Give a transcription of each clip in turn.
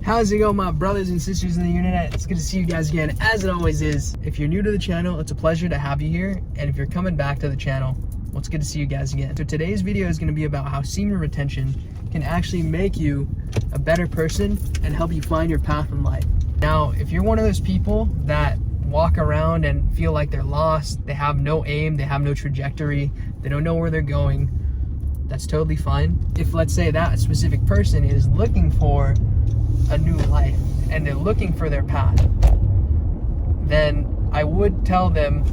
How's it going, my brothers and sisters in the internet? It's good to see you guys again, as it always is. If you're new to the channel, it's a pleasure to have you here. And if you're coming back to the channel, well, it's good to see you guys again. So today's video is going to be about how semen retention can actually make you a better person and help you find your path in life. Now, if you're one of those people that walk around and feel like they're lost, they have no aim, they have no trajectory, they don't know where they're going, that's totally fine. If, let's say, that specific person is looking for a new life and they're looking for their path, then I would tell them,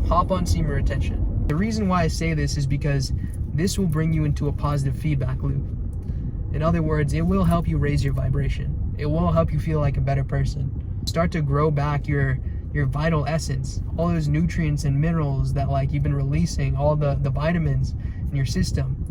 hop on semen retention. The reason why I say this is because this will bring you into a positive feedback loop. In other words, it will help you raise your vibration. It will help you feel like a better person. Start to grow back your vital essence, all those nutrients and minerals that you've been releasing, all the vitamins in your system.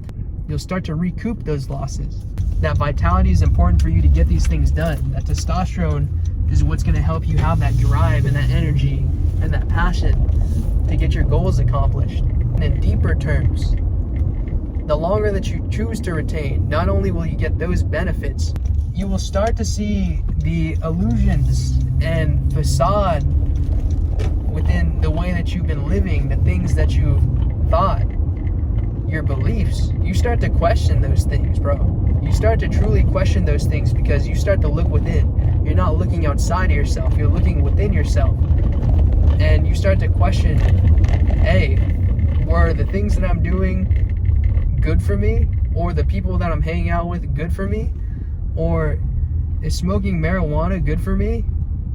You'll start to recoup those losses. That vitality is important for you to get these things done. That testosterone is what's going to help you have that drive and that energy and that passion to get your goals accomplished. And in deeper terms, the longer that you choose to retain, not only will you get those benefits, you will start to see the illusions and facade within the way that you've been living, the things that you thought, your beliefs. You start to question those things, bro. You start to truly question those things because you start to look within. You're not looking outside of yourself, you're looking within yourself. And you start to question, hey, were the things that I'm doing good for me? Or the people that I'm hanging out with good for me? Or is smoking marijuana good for me?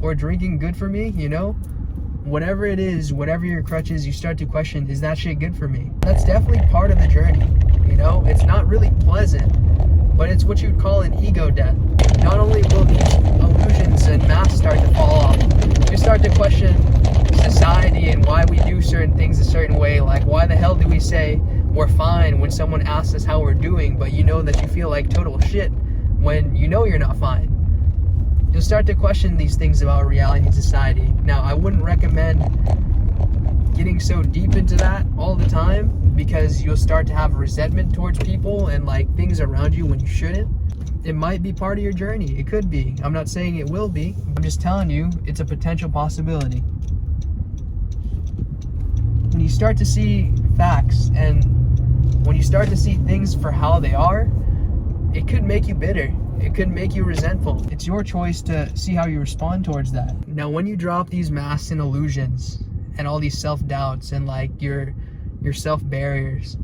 Or drinking good for me? You know? Whatever it is, whatever your crutch is, you start to question, is that shit good for me? That's definitely part of the journey. You know? It's not really pleasant, but it's what you'd call an ego death. Not only will these illusions and masks start to fall off, you start to question society and why we do certain things a certain way. Like, why the hell do we say we're fine when someone asks us how we're doing, but you know that you feel like total shit when you know you're not fine? You'll start to question these things about reality and society. Now, I wouldn't recommend getting so deep into that all the time because you'll start to have resentment towards people and things around you when you shouldn't. It might be part of your journey. It could be. I'm not saying it will be. I'm just telling you it's a potential possibility. When you start to see facts and when you start to see things for how they are, it could make you bitter. It could make you resentful. It's your choice to see how you respond towards that. Now, when you drop these masks and illusions and all these self-doubts and your self-barriers,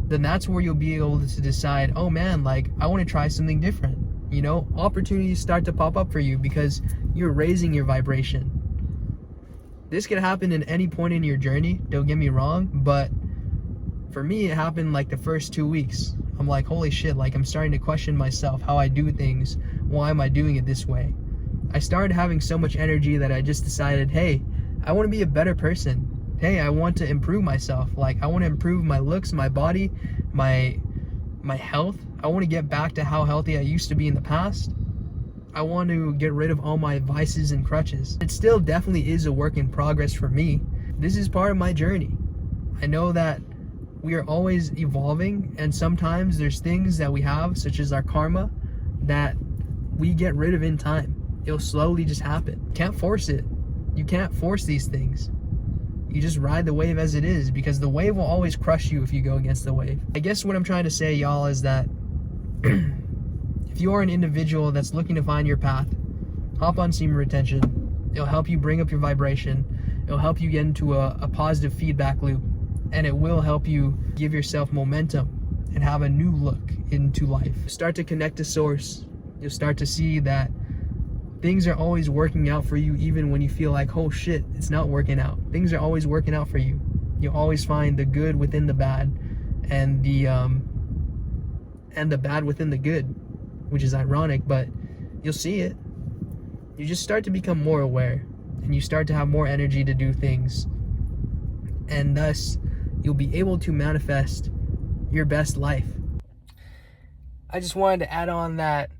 then that's where you'll be able to decide, oh man, I want to try something different. You know, opportunities start to pop up for you because you're raising your vibration. This could happen in any point in your journey, don't get me wrong, but for me, it happened the first 2 weeks. I'm like, holy shit, I'm starting to question myself, how I do things. Why am I doing it this way? I started having so much energy that I just decided, hey, I want to be a better person. Hey, I want to improve myself. I want to improve my looks, my body, my health. I want to get back to how healthy I used to be in the past. I want to get rid of all my vices and crutches. It still definitely is a work in progress for me. This is part of my journey. I know that we are always evolving, and sometimes there's things that we have, such as our karma, that we get rid of in time. It'll slowly just happen. Can't force it. You can't force these things. You just ride the wave as it is, because the wave will always crush you if you go against the wave. I guess what I'm trying to say, y'all, is that if you are an individual that's looking to find your path, hop on semen retention. It'll help you bring up your vibration. It'll help you get into a positive feedback loop. And it will help you give yourself momentum and have a new look into life. Start to connect to source. You'll start to see that things are always working out for you, even when you feel like, oh shit, it's not working out. Things are always working out for you. You'll always find the good within the bad, and the bad within the good, which is ironic, but you'll see it. You just start to become more aware, and you start to have more energy to do things, and thus you'll be able to manifest your best life. I just wanted to add on that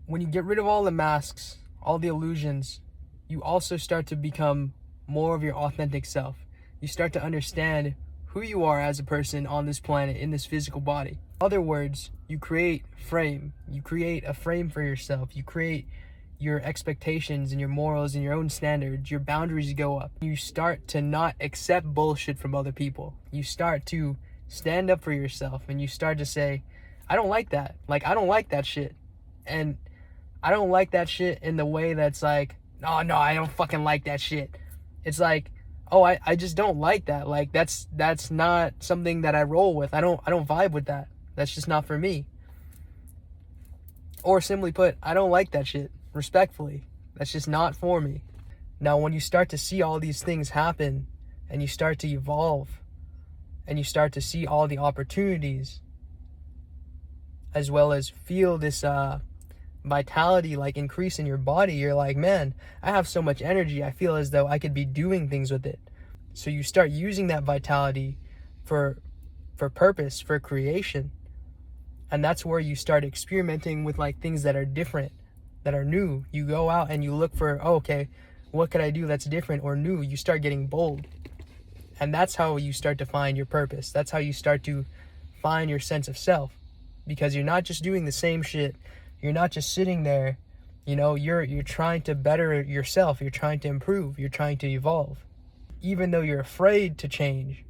when you get rid of all the masks, all the illusions, you also start to become more of your authentic self. You start to understand who you are as a person on this planet, in this physical body. Other words, you create frame. You create a frame for yourself. You create your expectations and your morals and your own standards. Your boundaries go up. You start to not accept bullshit from other people. You start to stand up for yourself, and you start to say, I don't like that. Like, I don't like that shit. And I don't like that shit in the way that's like, oh no, I don't fucking like that shit. It's like, oh, I just don't like that. Like, that's not something that I roll with. I don't vibe with that. That's just not for me. Or simply put, I don't like that shit. Respectfully. That's just not for me. Now, when you start to see all these things happen, and you start to evolve, and you start to see all the opportunities, as well as feel this vitality like increase in your body, you're like, man, I have so much energy. I feel as though I could be doing things with it. So you start using that vitality for purpose, for creation. And that's where you start experimenting with like things that are different, that are new. You go out and you look for, oh, okay, what could I do that's different or new? You start getting bold. And that's how you start to find your purpose. That's how you start to find your sense of self. Because you're not just doing the same shit. You're not just sitting there. You know, you're trying to better yourself. You're trying to improve. You're trying to evolve. Even though you're afraid to change,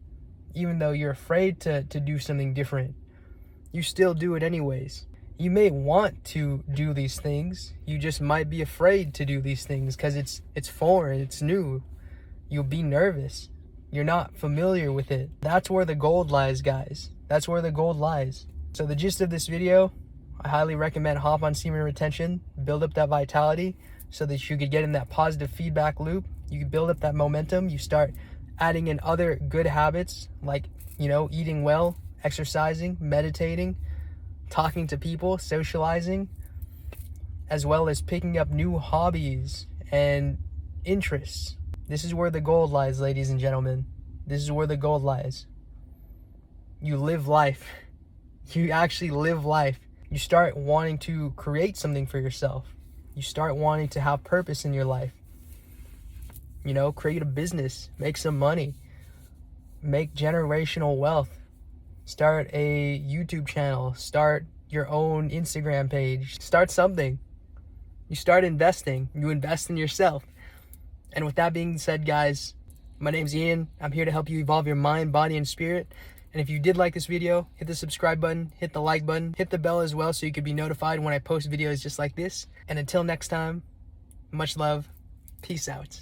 even though you're afraid to do something different, you still do it anyways. You may want to do these things. You just might be afraid to do these things because it's foreign, it's new. You'll be nervous. You're not familiar with it. That's where the gold lies, guys. That's where the gold lies. So the gist of this video, I highly recommend hop on semen retention, build up that vitality so that you could get in that positive feedback loop. You can build up that momentum. You start adding in other good habits like, you know, eating well, exercising, meditating, talking to people, socializing, as well as picking up new hobbies and interests. This is where the gold lies, ladies and gentlemen. This is where the gold lies. You live life. You actually live life. You start wanting to create something for yourself. You start wanting to have purpose in your life. You know, create a business, make some money, make generational wealth, start a YouTube channel, start your own Instagram page, start something. You start investing, you invest in yourself. And with that being said, guys, my name's Ian. I'm here to help you evolve your mind, body, and spirit. And if you did like this video, hit the subscribe button, hit the like button, hit the bell as well so you can be notified when I post videos just like this. And until next time, much love. Peace out.